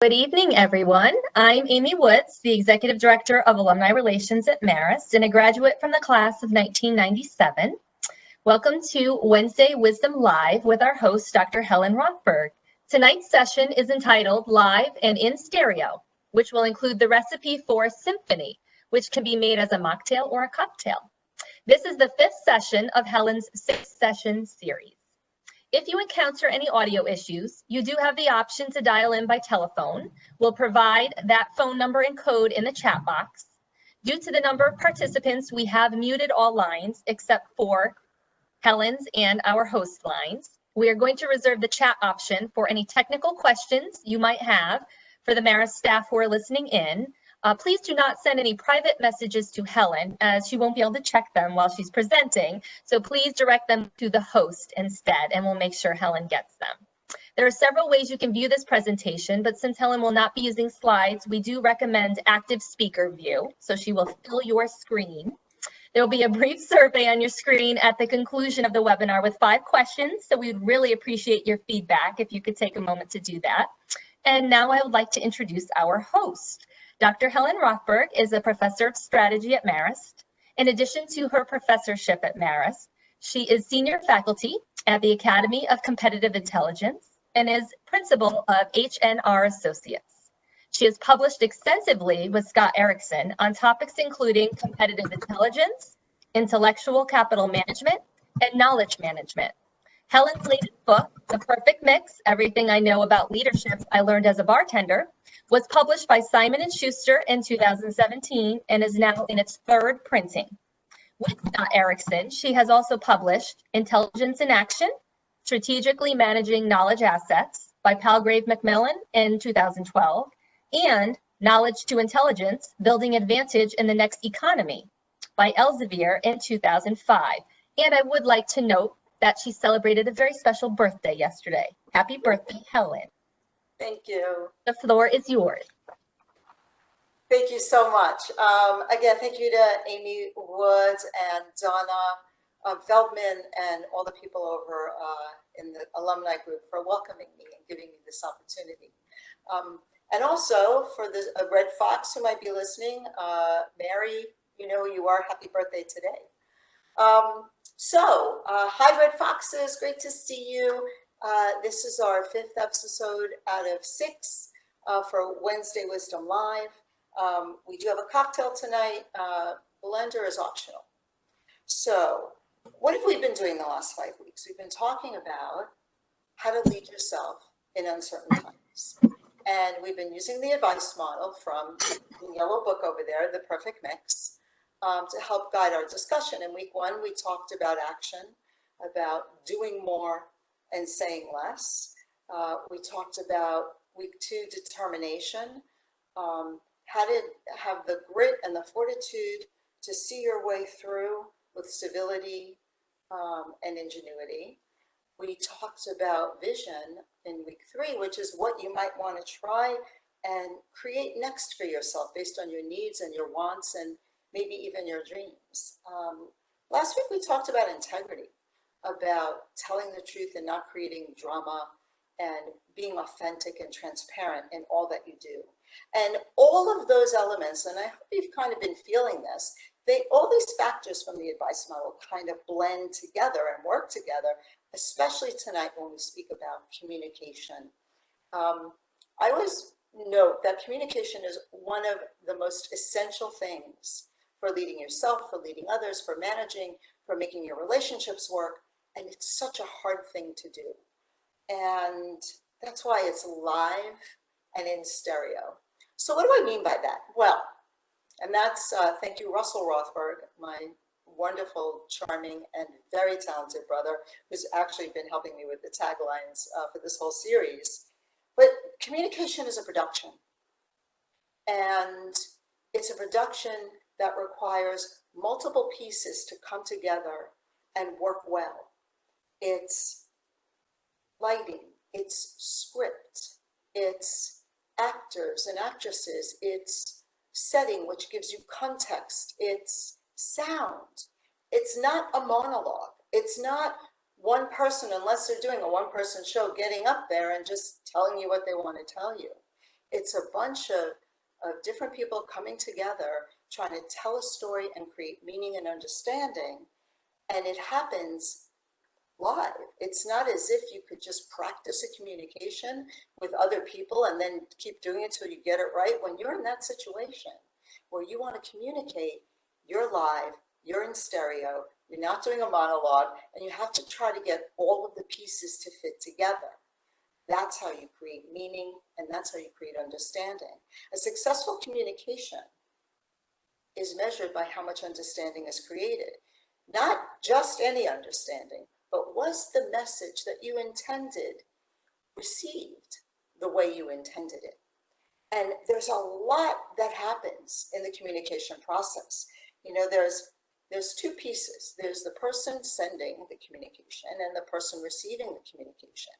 Good evening, everyone. I'm Amy Woods, the Executive Director of Alumni Relations at Marist and a graduate from the class of 1997. Welcome to Wednesday Wisdom Live with our host, Dr. Helen Rothberg. Tonight's session is entitled Live and in Stereo, which will include the recipe for Symphony, which can be made as a mocktail or a cocktail. This is the fifth session of Helen's six-session series. If you encounter any audio issues, you do have the option to dial in by telephone. We'll provide that phone number and code in the chat box. Due to the number of participants, we have muted all lines except for Helen's and our host lines. We are going to reserve the chat option for any technical questions you might have for the Marist staff who are listening in. Please do not send any private messages to Helen, as she won't be able to check them while she's presenting. So please direct them to the host instead, and we'll make sure Helen gets them. There are several ways you can view this presentation, but since Helen will not be using slides, we do recommend active speaker view, so she will fill your screen. There will be a brief survey on your screen at the conclusion of the webinar with 5 questions, so we would really appreciate your feedback if you could take a moment to do that. And now I would like to introduce our host. Dr. Helen Rothberg is a professor of strategy at Marist. In addition to her professorship at Marist, she is senior faculty at the Academy of Competitive Intelligence and is principal of HNR Associates. She has published extensively with Scott Erickson on topics including competitive intelligence, intellectual capital management, and knowledge management. Helen's latest book, The Perfect Mix, Everything I Know About Leadership I Learned as a Bartender, was published by Simon & Schuster in 2017 and is now in its 3rd printing. With Scott Erickson, she has also published Intelligence in Action, Strategically Managing Knowledge Assets by Palgrave Macmillan in 2012, and Knowledge to Intelligence, Building Advantage in the Next Economy by Elsevier in 2005. And I would like to note that she celebrated a very special birthday yesterday. Happy birthday, Helen. Thank you. The floor is yours. Thank you so much. Again, thank you to Amy Woods and Donna Feldman and all the people over in the alumni group for welcoming me and giving me this opportunity. And also for the Red Fox who might be listening, Mary, you know who you are. Happy birthday today. Hi Red Foxes, great to see you. This is our 5th episode out of 6 for Wednesday Wisdom Live. We do have a cocktail tonight. Blender is optional. So what have we been doing the last 5 weeks? We've been talking about how to lead yourself in uncertain times. And we've been using the advice model from the yellow book over there, The Perfect Mix, to help guide our discussion. In week 1, we talked about action, about doing more and saying less. We talked about week 2, determination, how to have the grit and the fortitude to see your way through with civility and ingenuity. We talked about vision in week 3, which is what you might want to try and create next for yourself based on your needs and your wants and maybe even your dreams. Last week we talked about integrity, about telling the truth and not creating drama and being authentic and transparent in all that you do. And all of those elements, and I hope you've kind of been feeling this, all these factors from the advice model kind of blend together and work together, especially tonight when we speak about communication. I always note that communication is one of the most essential things for leading yourself, for leading others, for managing, for making your relationships work. And it's such a hard thing to do. And that's why it's live and in stereo. So what do I mean by that? Well, and that's, thank you, Russell Rothberg, my wonderful, charming, and very talented brother, who's actually been helping me with the taglines for this whole series. But communication is a production. And it's a production that requires multiple pieces to come together and work well. It's lighting, it's script, it's actors and actresses, it's setting, which gives you context, it's sound. It's not a monologue. It's not one person, unless they're doing a one-person show, getting up there and just telling you what they want to tell you. It's a bunch of different people coming together, trying to tell a story and create meaning and understanding. And it happens live. It's not as if you could just practice a communication with other people and then keep doing it till you get it right. When you're in that situation where you want to communicate, you're live, you're in stereo, you're not doing a monologue, and you have to try to get all of the pieces to fit together. That's how you create meaning, and that's how you create understanding. A successful communication is measured by how much understanding is created. Not just any understanding, but was the message that you intended received the way you intended it? And there's a lot that happens in the communication process. You know, there's two pieces. There's the person sending the communication and the person receiving the communication.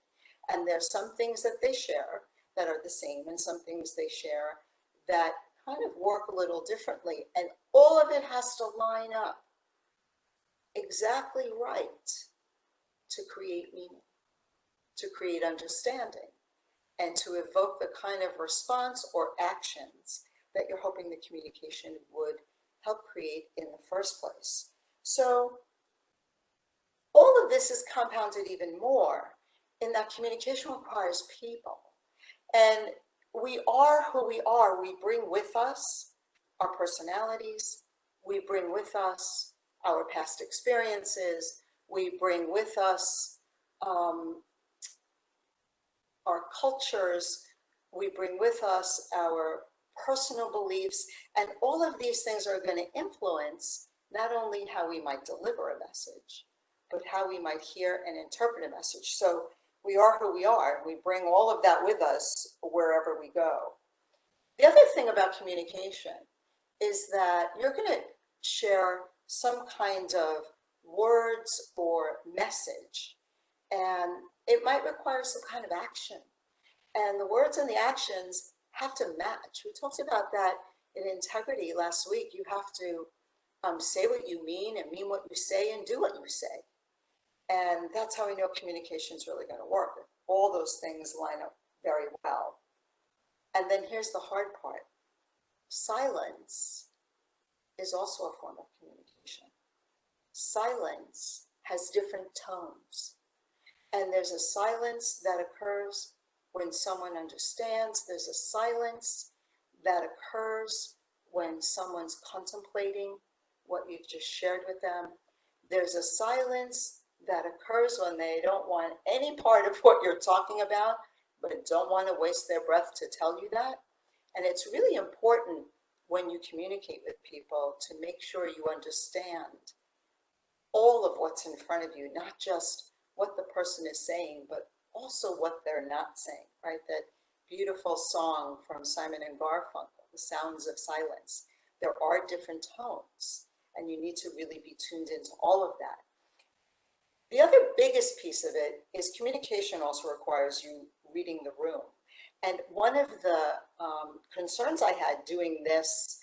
And there's some things that they share that are the same and some things they share that kind of work a little differently. And all of it has to line up exactly right to create meaning, to create understanding, and to evoke the kind of response or actions that you're hoping the communication would help create in the first place. So all of this is compounded even more in that communication requires people. And we are who we are. We bring with us our personalities. We bring with us our past experiences. We bring with us our cultures. We bring with us our personal beliefs. And all of these things are going to influence not only how we might deliver a message, but how we might hear and interpret a message. So we are who we are. We bring all of that with us wherever we go. The other thing about communication is that you're going to share some kind of words or message, and it might require some kind of action. And the words and the actions have to match. We talked about that in integrity last week. You have to say what you mean and mean what you say and do what you say. And that's how we know communication is really going to work. All those things line up very well. And then here's the hard part. Silence is also a form of communication. Silence has different tones. And there's a silence that occurs when someone understands. There's a silence that occurs when someone's contemplating what you've just shared with them. There's a silence that occurs when they don't want any part of what you're talking about, but don't want to waste their breath to tell you that. And it's really important when you communicate with people to make sure you understand all of what's in front of you, not just what the person is saying, but also what they're not saying, right? That beautiful song from Simon and Garfunkel, The Sounds of Silence. There are different tones, and you need to really be tuned into all of that. The other biggest piece of it is communication also requires you reading the room. And one of the concerns I had doing this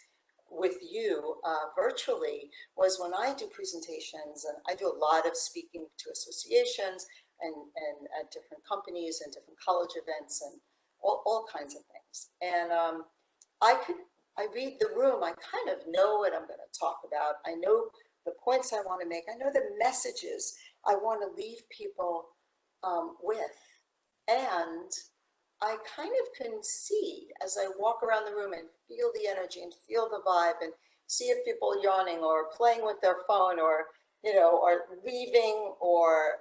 with you virtually was when I do presentations, and I do a lot of speaking to associations and at different companies and different college events and all kinds of things. And I read the room, I kind of know what I'm going to talk about. I know the points I want to make. I know the messages I want to leave people with. And I kind of can see as I walk around the room and feel the energy and feel the vibe and see if people are yawning or playing with their phone or, you know, or leaving or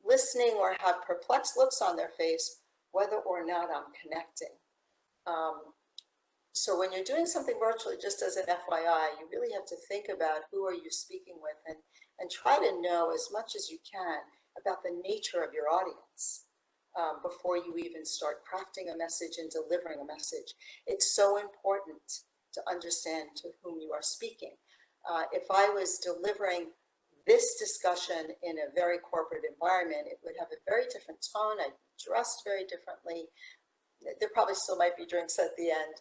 listening or have perplexed looks on their face, whether or not I'm connecting. So when you're doing something virtually, just as an FYI, you really have to think about who are you speaking with and try to know as much as you can about the nature of your audience before you even start crafting a message and delivering a message. It's so important to understand to whom you are speaking. If I was delivering this discussion in a very corporate environment, it would have a very different tone. I'd be dressed very differently. There probably still might be drinks at the end.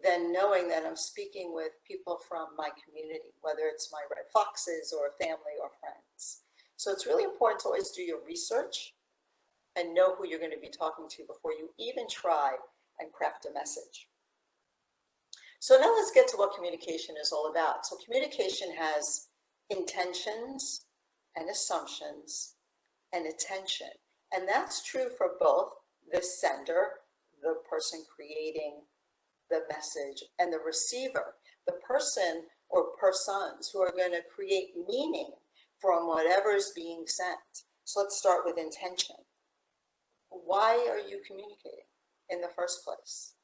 Than knowing that I'm speaking with people from my community, whether it's my Red Foxes or family or friends. So it's really important to always do your research and know who you're going to be talking to before you even try and craft a message. So now let's get to what communication is all about. So communication has intentions and assumptions and attention. And that's true for both the sender, the person creating the message, and the receiver, the person or persons who are going to create meaning from whatever is being sent. So let's start with intention. Why are you communicating in the first place?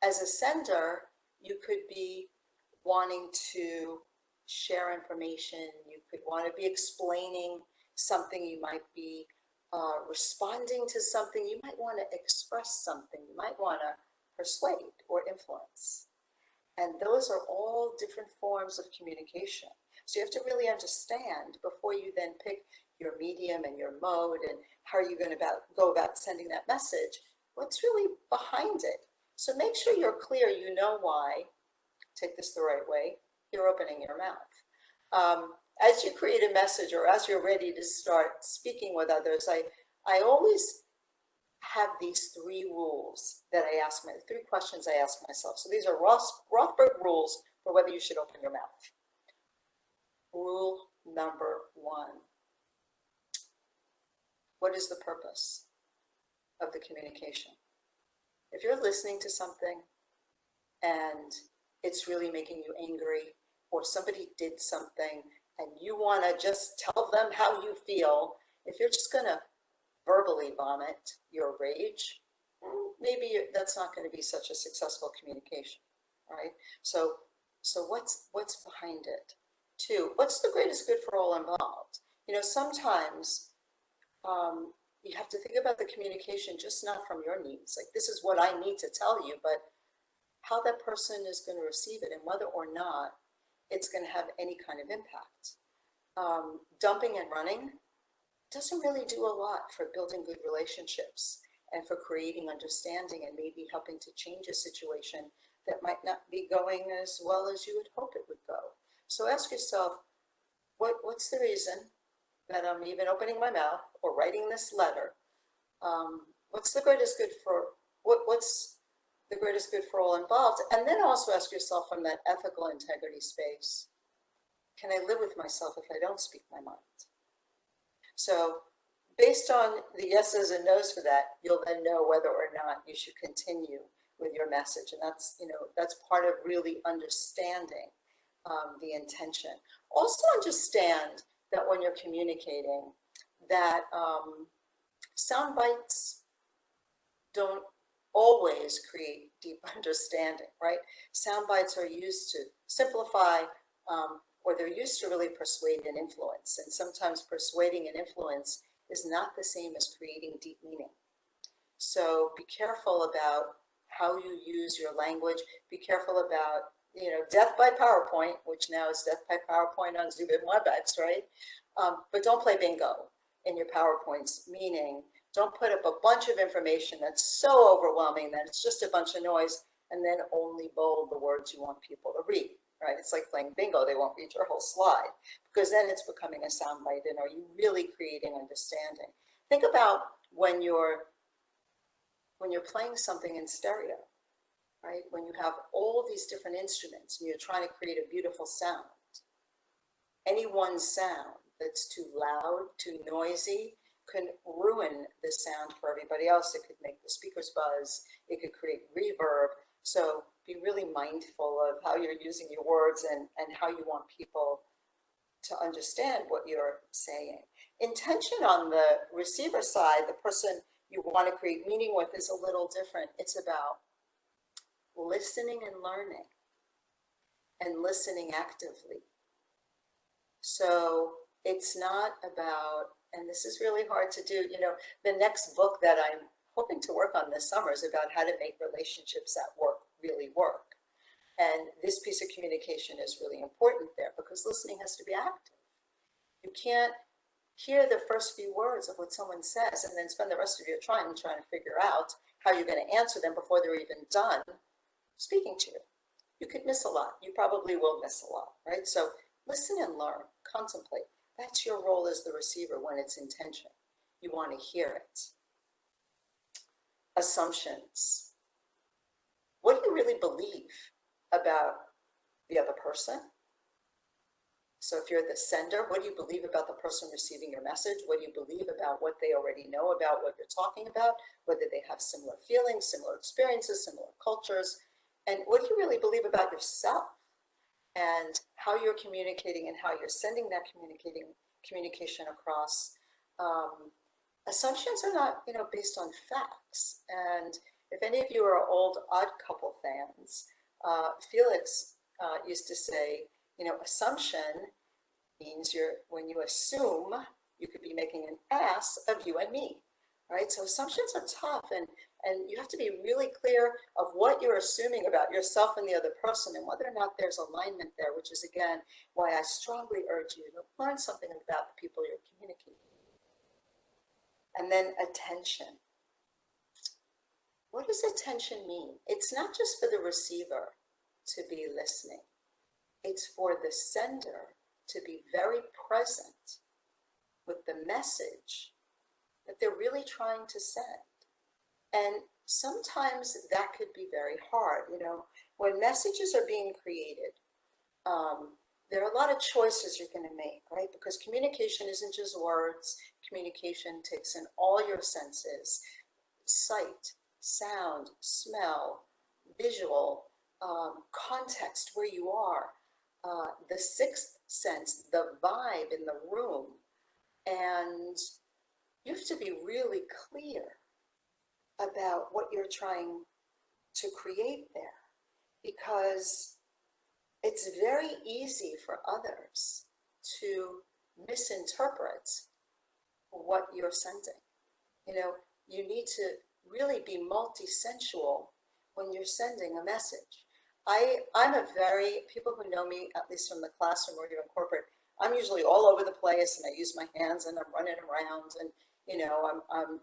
As a sender, you could be wanting to share information. You could want to be explaining something. You might be responding to something. You might want to express something. You might want to persuade or influence. And those are all different forms of communication. So you have to really understand before you then pick your medium and your mode and how are you going to go about sending that message, what's really behind it. So make sure you're clear, you know why, take this the right way, you're opening your mouth. As you create a message or as you're ready to start speaking with others, I always have these three rules that I ask, three questions I ask myself. So these are Rothberg rules for whether you should open your mouth. Rule number one. What is the purpose of the communication? If you're listening to something and it's really making you angry, or somebody did something and you want to just tell them how you feel, if you're just going to verbally vomit your rage, maybe that's not going to be such a successful communication, right? So what's behind it? Two, what's the greatest good for all involved? You know, sometimes you have to think about the communication just not from your needs. Like, this is what I need to tell you, but how that person is going to receive it and whether or not it's going to have any kind of impact. Dumping and running doesn't really do a lot for building good relationships and for creating understanding and maybe helping to change a situation that might not be going as well as you would hope it would go. So ask yourself, what's the reason that I'm even opening my mouth or writing this letter? What's the greatest good for, what's the greatest good for all involved? And then also ask yourself from that ethical integrity space, can I live with myself if I don't speak my mind? So based on the yeses and nos for that, you'll then know whether or not you should continue with your message. And that's, you know, that's part of really understanding the intention. Also understand that when you're communicating that sound bites don't always create deep understanding, right? Sound bites are used to simplify or they're used to really persuade and influence. And sometimes persuading and influence is not the same as creating deep meaning. So be careful about how you use your language. Be careful about, you know, death by PowerPoint, which now is death by PowerPoint on Zoom and WebEx, right? But don't play bingo in your PowerPoints, meaning don't put up a bunch of information that's so overwhelming that it's just a bunch of noise and then only bold the words you want people to read, right? It's like playing bingo. They won't read your whole slide because then it's becoming a soundbite. And are you really creating understanding? Think about when you're playing something in stereo, right? When you have all these different instruments and you're trying to create a beautiful sound, any one sound that's too loud, too noisy, can ruin the sound for everybody else. It could make the speakers buzz. It could create reverb. So be really mindful of how you're using your words and how you want people to understand what you're saying. Intention on the receiver side, the person you want to create meaning with, is a little different. It's about listening and learning and listening actively. So it's not about, and this is really hard to do, you know, the next book that I'm hoping to work on this summer is about how to make relationships at work really work. And this piece of communication is really important there because listening has to be active. You can't hear the first few words of what someone says and then spend the rest of your time trying to figure out how you're going to answer them before they're even done speaking to you. You could miss a lot. You probably will miss a lot, right? So listen and learn, contemplate. That's your role as the receiver when it's intention. You want to hear it. assumptions. What do you really believe about the other person? So if you're the sender, what do you believe about the person receiving your message? What do you believe about what they already know about what you're talking about? Whether they have similar feelings, similar experiences, similar cultures, and what do you really believe about yourself and how you're communicating and how you're sending that communication across? Assumptions are not, based on facts. And if any of you are old Odd Couple fans, Felix used to say, assumption means when you assume, you could be making an ass of you and me, right? So assumptions are tough, and you have to be really clear of what you're assuming about yourself and the other person and whether or not there's alignment there, which is, again, why I strongly urge you to learn something about the people you're communicating. And then attention. What does attention mean? It's not just for the receiver to be listening. It's for the sender to be very present with the message that they're really trying to send. And sometimes that could be very hard. When messages are being created, there are a lot of choices you're going to make, right? Because communication isn't just words. Communication takes in all your senses: sight, sound, smell, visual, context, where you are, the sixth sense, the vibe in the room. And you have to be really clear about what you're trying to create there, because it's very easy for others to misinterpret what you're sending. You need to really be multi-sensual when you're sending a message. People who know me, at least from the classroom or here in corporate, I'm usually all over the place, and I use my hands and I'm running around, and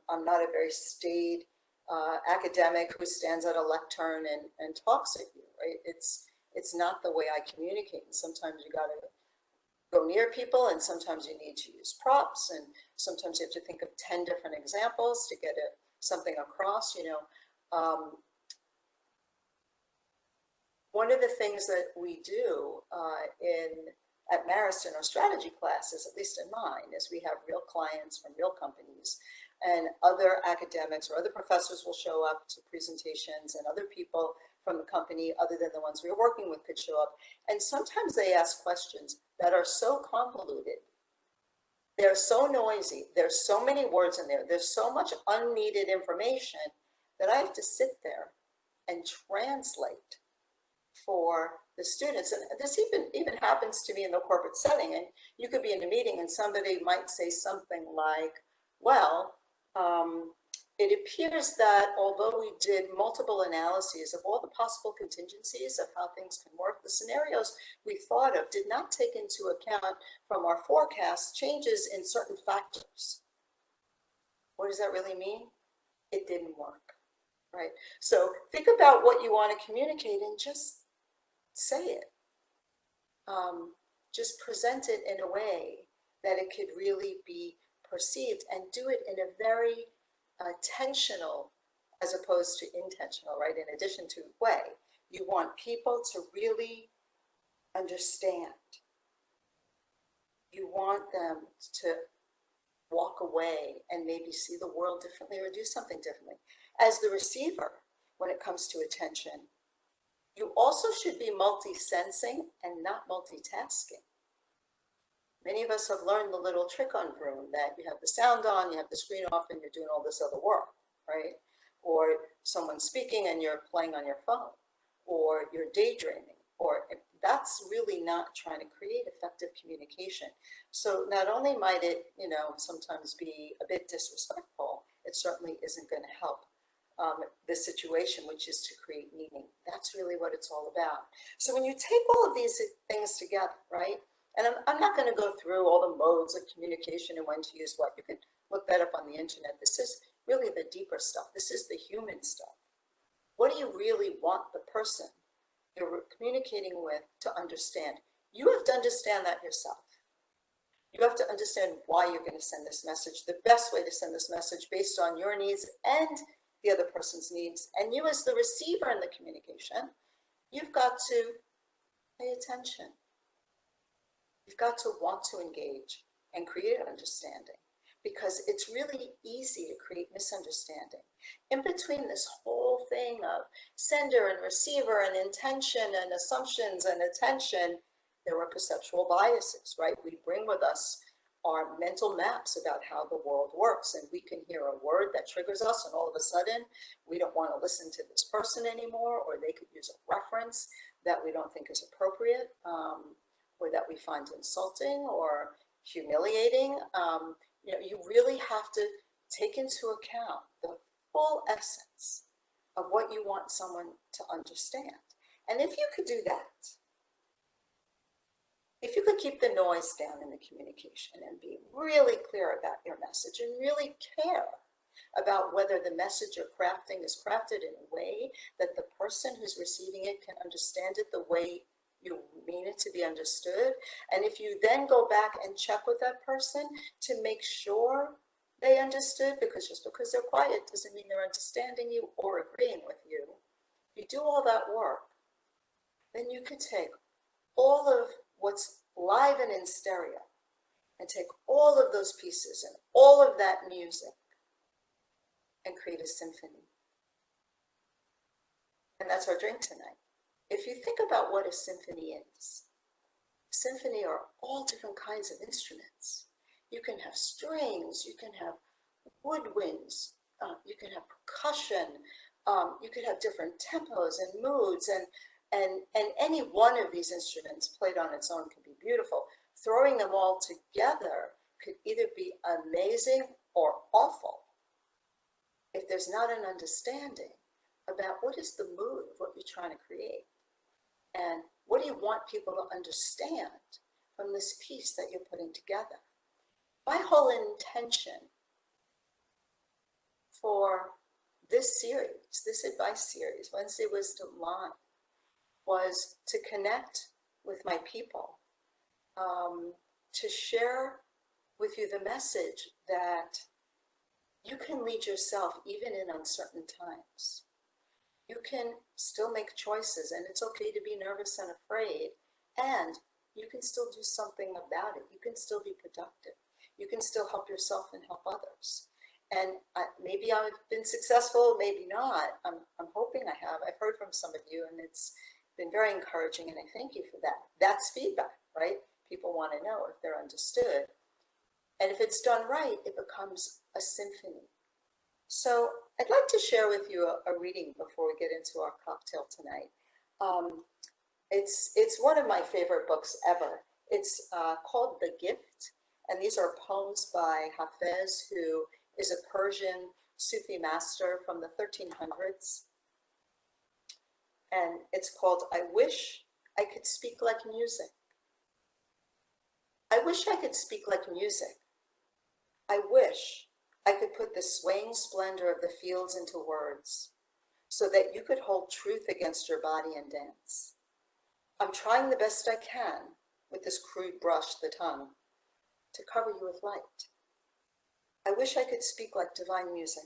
I'm not a very staid academic who stands at a lectern and talks at you, right? It's not the way I communicate. And sometimes you gotta go near people, and sometimes you need to use props, and sometimes you have to think of 10 different examples to get something across. One of the things that we do at Marist in our strategy classes, at least in mine, is we have real clients from real companies, and other academics or other professors will show up to presentations, and other people from the company other than the ones we are working with could show up. And sometimes they ask questions that are so convoluted, they're so noisy, there's so many words in there, there's so much unneeded information that I have to sit there and translate for the students. And this even happens to me in the corporate setting. And you could be in a meeting and somebody might say something like, well, it appears that although we did multiple analyses of all the possible contingencies of how things can work, the scenarios we thought of did not take into account from our forecast changes in certain factors. What does that really mean? It didn't work, right? So think about what you want to communicate and just say it. Just present it in a way that it could really be perceived, and do it in a very intentional as opposed to intentional, right? In addition to way, you want people to really understand. You want them to walk away and maybe see the world differently or do something differently. As the receiver, when it comes to attention, you also should be multi-sensing and not multitasking. Many of us have learned the little trick on Vroom that you have the sound on, you have the screen off, and you're doing all this other work, right? Or someone's speaking and you're playing on your phone, or you're daydreaming, or that's really not trying to create effective communication. So not only might it, sometimes be a bit disrespectful, it certainly isn't going to help the situation, which is to create meaning. That's really what it's all about. So when you take all of these things together, right? And I'm not going to go through all the modes of communication and when to use what. You can look that up on the internet. This is really the deeper stuff. This is the human stuff. What do you really want the person you're communicating with to understand? You have to understand that yourself. You have to understand why you're going to send this message, the best way to send this message based on your needs and the other person's needs. And you as the receiver in the communication, you've got to pay attention. You've got to want to engage and create understanding, because it's really easy to create misunderstanding. In between this whole thing of sender and receiver and intention and assumptions and attention, there are perceptual biases, right? We bring with us our mental maps about how the world works, and we can hear a word that triggers us, and all of a sudden we don't want to listen to this person anymore, or they could use a reference that we don't think is appropriate, or that we find insulting or humiliating. You know, you really have to take into account the full essence of what you want someone to understand. And if you could do that, if you could keep the noise down in the communication and be really clear about your message and really care about whether the message you're crafting is crafted in a way that the person who's receiving it can understand it the way you mean it to be understood. And if you then go back and check with that person to make sure they understood, because just because they're quiet doesn't mean they're understanding you or agreeing with you. If you do all that work, then you could take all of what's live and in stereo and take all of those pieces and all of that music and create a symphony. And that's our drink tonight. If you think about what a symphony is, symphony are all different kinds of instruments. You can have strings, you can have woodwinds, you can have percussion, you could have different tempos and moods, and any one of these instruments played on its own can be beautiful. Throwing them all together could either be amazing or awful if there's not an understanding about what is the mood of what you're trying to create. And what do you want people to understand from this piece that you're putting together? My whole intention for this series, this advice series, Wednesday Wisdom Live, was to connect with my people, to share with you the message that you can lead yourself even in uncertain times. You can still make choices, and it's okay to be nervous and afraid, and you can still do something about it. You can still be productive. You can still help yourself and help others. And maybe I've been successful, maybe not. I'm hoping I have. I've heard from some of you, and it's been very encouraging, and I thank you for that. That's feedback, right? People want to know if they're understood. And if it's done right, it becomes a symphony. So I'd like to share with you a reading before we get into our cocktail tonight. It's one of my favorite books ever. It's called The Gift, and these are poems by Hafez, who is a Persian Sufi master from the 1300s. And it's called, I Wish I Could Speak Like Music. I wish I could speak like music. I wish I could put the swaying splendor of the fields into words so that you could hold truth against your body and dance. I'm trying the best I can with this crude brush, the tongue, to cover you with light. I wish I could speak like divine music.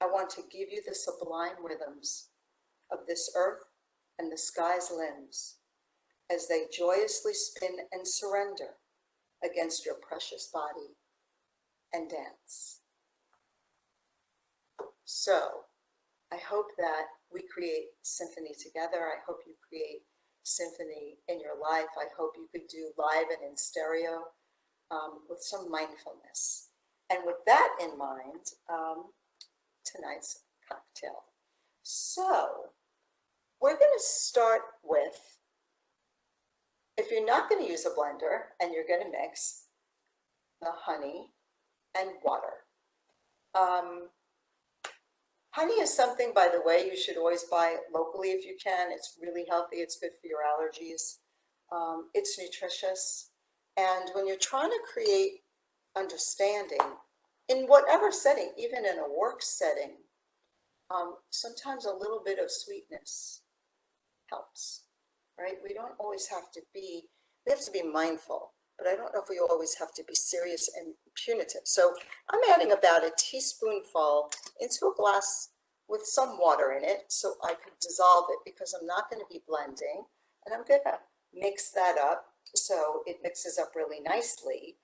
I want to give you the sublime rhythms of this earth and the sky's limbs as they joyously spin and surrender against your precious body and dance. So I hope that we create symphony together. I hope you create symphony in your life. I hope you could do live and in stereo with some mindfulness. And with that in mind, tonight's cocktail. So we're going to start with, if you're not going to use a blender and you're going to mix the honey and water. Honey is something, by the way, you should always buy locally if you can. It's really healthy. It's good for your allergies. It's nutritious. And when you're trying to create understanding in whatever setting, even in a work setting, sometimes a little bit of sweetness helps, right? We don't always have to be, we have to be mindful, but I don't know if we always have to be serious and punitive. So I'm adding about a teaspoonful into a glass with some water in it so I could dissolve it because I'm not going to be blending. And I'm going to mix that up so it mixes up really nicely.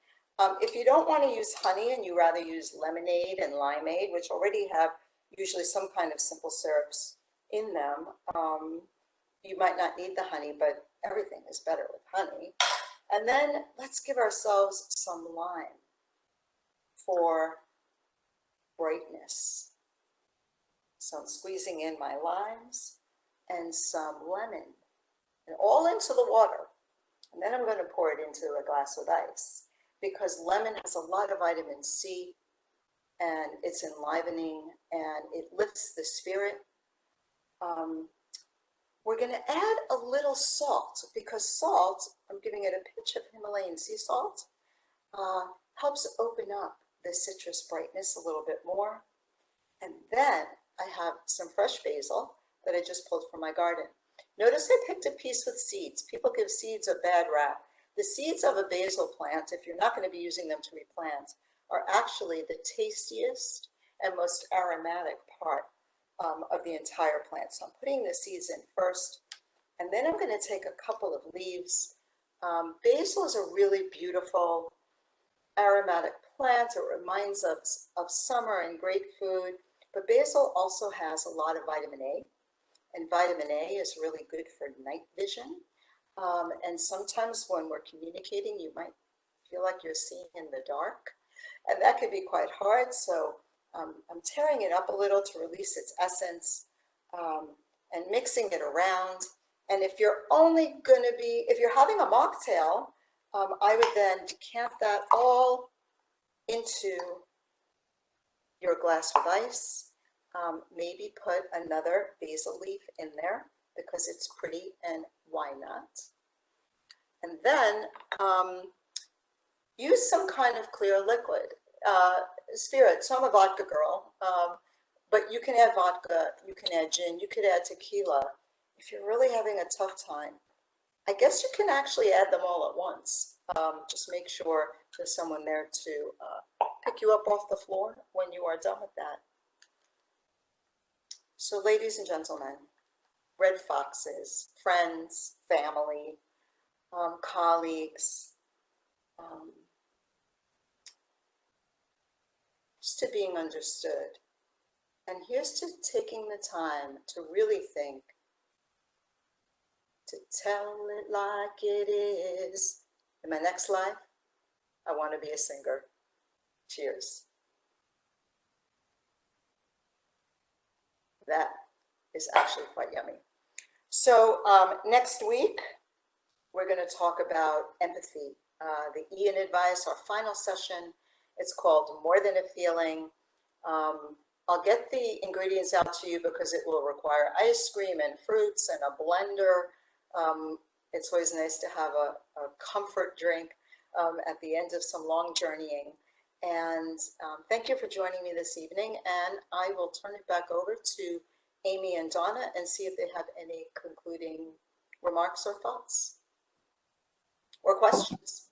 If you don't want to use honey and you rather use lemonade and limeade, which already have usually some kind of simple syrups in them, you might not need the honey, but everything is better with honey. And then let's give ourselves some lime for brightness. So I'm squeezing in my limes and some lemon, and all into the water. And then I'm going to pour it into a glass with ice because lemon has a lot of vitamin C and it's enlivening and it lifts the spirit. We're going to add a little salt because salt, I'm giving it a pinch of Himalayan sea salt, helps open up the citrus brightness a little bit more. And then I have some fresh basil that I just pulled from my garden. Notice I picked a piece with seeds. People give seeds a bad rap. The seeds of a basil plant, if you're not going to be using them to replant, are actually the tastiest and most aromatic part of the entire plant. So I'm putting the seeds in first, and then I'm going to take a couple of leaves. Basil is a really beautiful aromatic plant. It reminds us of summer and great food, but basil also has a lot of vitamin A, and vitamin A is really good for night vision. And sometimes when we're communicating, you might feel like you're seeing in the dark, and that could be quite hard. So I'm tearing it up a little to release its essence and mixing it around. And if you're if you're having a mocktail, I would then decant that all into your glass with ice. Maybe put another basil leaf in there because it's pretty, and why not? And then use some kind of clear liquid. Spirit, so I'm a vodka girl, but you can add vodka, you can add gin, you could add tequila. If you're really having a tough time, I guess you can actually add them all at once. Just make sure there's someone there to pick you up off the floor when you are done with that. So ladies and gentlemen, red foxes, friends, family, colleagues, just to being understood. And here's to taking the time to really think, to tell it like it is. In my next life, I want to be a singer. Cheers. That is actually quite yummy. So next week, we're going to talk about empathy. The Ian advice, our final session, it's called More Than a Feeling. I'll get the ingredients out to you because it will require ice cream and fruits and a blender. It's always nice to have a comfort drink at the end of some long journeying. And thank you for joining me this evening. And I will turn it back over to Amy and Donna and see if they have any concluding remarks or thoughts or questions.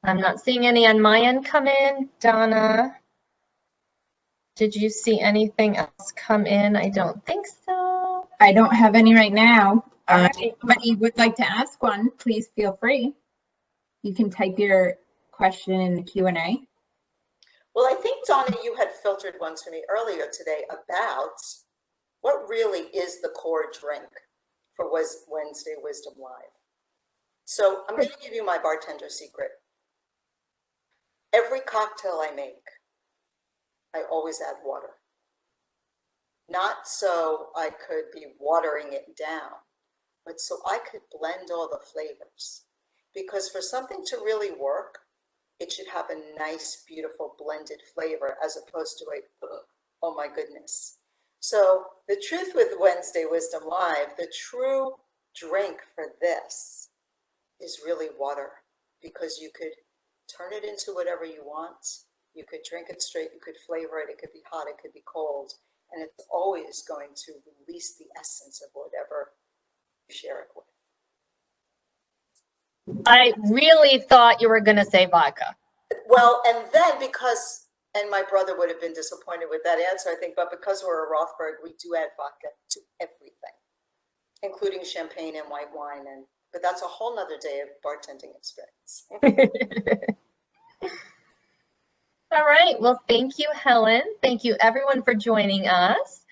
I'm not seeing any on my end come in. Donna, did you see anything else come in? I don't think so. I don't have any right now. All right. But you would like to ask one, please feel free. You can type your question in the Q&A. Well, I think, Donna, you had filtered one to me earlier today about what really is the core drink for Wednesday Wisdom Live. So I'm going to give you my bartender secret. Every cocktail I make, I always add water. Not so I could be watering it down, but so I could blend all the flavors. Because for something to really work, it should have a nice, beautiful blended flavor as opposed to a, oh my goodness. So the truth with Wednesday Wisdom Live, the true drink for this is really water, because you could turn it into whatever you want. You could drink it straight, you could flavor it, it could be hot, it could be cold, and it's always going to release the essence of whatever you share it with. I really thought you were going to say vodka. Well, and then because And my brother would have been disappointed with that answer, I think, but because we're a Rothberg, we do add vodka to everything, including champagne and white wine. But that's a whole nother day of bartending experience. All right. Well, thank you, Helen. Thank you, everyone, for joining us.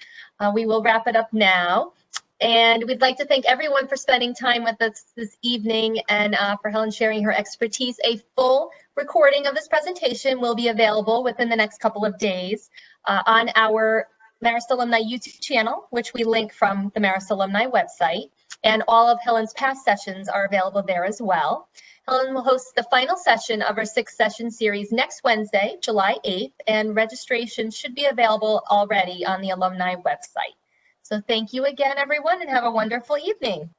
We will wrap it up now. And we'd like to thank everyone for spending time with us this evening and for Helen sharing her expertise. A full recording of this presentation will be available within the next couple of days on our Marist Alumni YouTube channel, which we link from the Marist Alumni website. And all of Helen's past sessions are available there as well. Helen will host the final session of our 6-session series next Wednesday, July 8th, and registration should be available already on the alumni website. So thank you again, everyone, and have a wonderful evening.